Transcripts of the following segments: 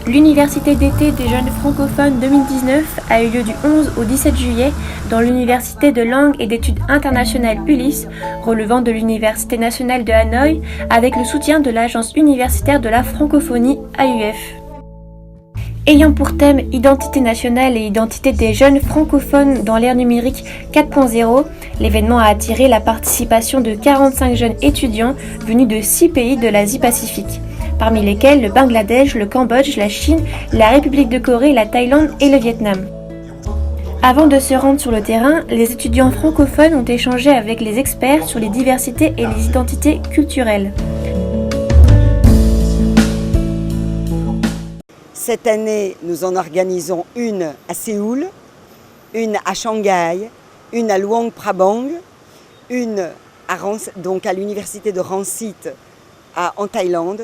L'Université d'été des jeunes francophones 2019 a eu lieu du 11 au 17 juillet dans l'Université de langue et d'études internationales ULIS, relevant de l'Université nationale de Hanoï, avec le soutien de l'Agence universitaire de la francophonie AUF. Ayant pour thème Identité nationale et identité des jeunes francophones dans l'ère numérique 4.0, l'événement a attiré la participation de 45 jeunes étudiants venus de 6 pays de l'Asie-Pacifique, parmi lesquels le Bangladesh, le Cambodge, la Chine, la République de Corée, la Thaïlande et le Vietnam. Avant de se rendre sur le terrain, les étudiants francophones ont échangé avec les experts sur les diversités et les identités culturelles. Cette année, nous en organisons une à Séoul, une à Shanghai, une à Luang Prabang, une à l'université de Rangsit en Thaïlande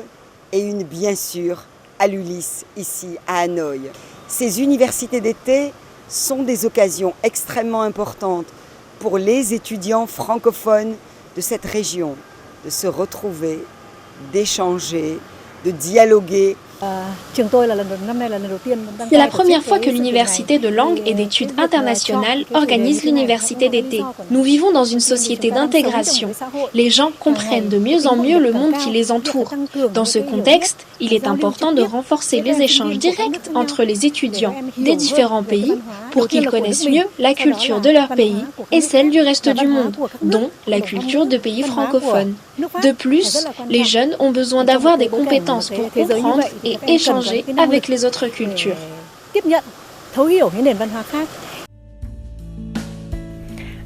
et une bien sûr à l'ULIS ici à Hanoï. Ces universités d'été sont des occasions extrêmement importantes pour les étudiants francophones de cette région de se retrouver, d'échanger, de dialoguer. C'est la première fois que l'Université de langue et d'études internationales organise l'université d'été. Nous vivons dans une société d'intégration. Les gens comprennent de mieux en mieux le monde qui les entoure. Dans ce contexte, il est important de renforcer les échanges directs entre les étudiants des différents pays pour qu'ils connaissent mieux la culture de leur pays et celle du reste du monde, dont la culture de pays francophones. De plus, les jeunes ont besoin d'avoir des compétences pour comprendre et échanger avec les autres cultures.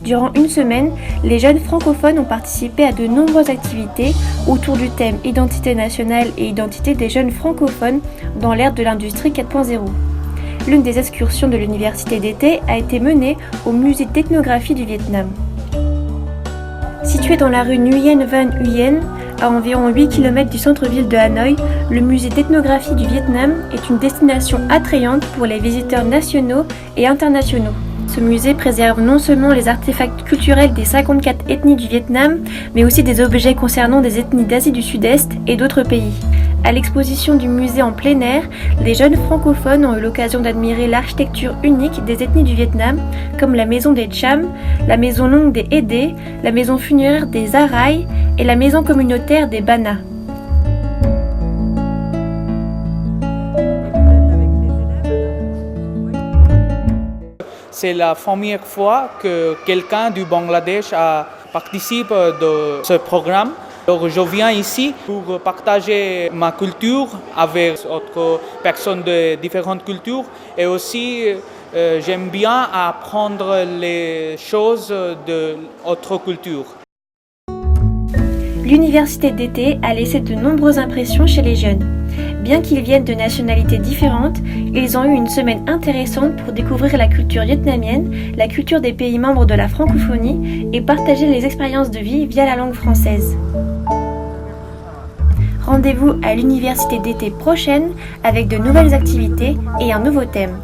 Durant une semaine, les jeunes francophones ont participé à de nombreuses activités autour du thème Identité nationale et identité des jeunes francophones dans l'ère de l'industrie 4.0. L'une des excursions de l'université d'été a été menée au musée d'ethnographie du Vietnam. Situé dans la rue Nguyen Van Huyen, à environ 8 km du centre-ville de Hanoï, le musée d'ethnographie du Vietnam est une destination attrayante pour les visiteurs nationaux et internationaux. Ce musée préserve non seulement les artefacts culturels des 54 ethnies du Vietnam, mais aussi des objets concernant des ethnies d'Asie du Sud-Est et d'autres pays. À l'exposition du musée en plein air, les jeunes francophones ont eu l'occasion d'admirer l'architecture unique des ethnies du Vietnam, comme la maison des Cham, la maison longue des Hédé, la maison funéraire des Arai et la maison communautaire des Bana. C'est la première fois que quelqu'un du Bangladesh participe de ce programme. Alors, je viens ici pour partager ma culture avec d'autres personnes de différentes cultures et aussi j'aime bien apprendre les choses d'autres cultures. L'université d'été a laissé de nombreuses impressions chez les jeunes. Bien qu'ils viennent de nationalités différentes, ils ont eu une semaine intéressante pour découvrir la culture vietnamienne, la culture des pays membres de la francophonie et partager les expériences de vie via la langue française. Rendez-vous à l'université d'été prochaine avec de nouvelles activités et un nouveau thème.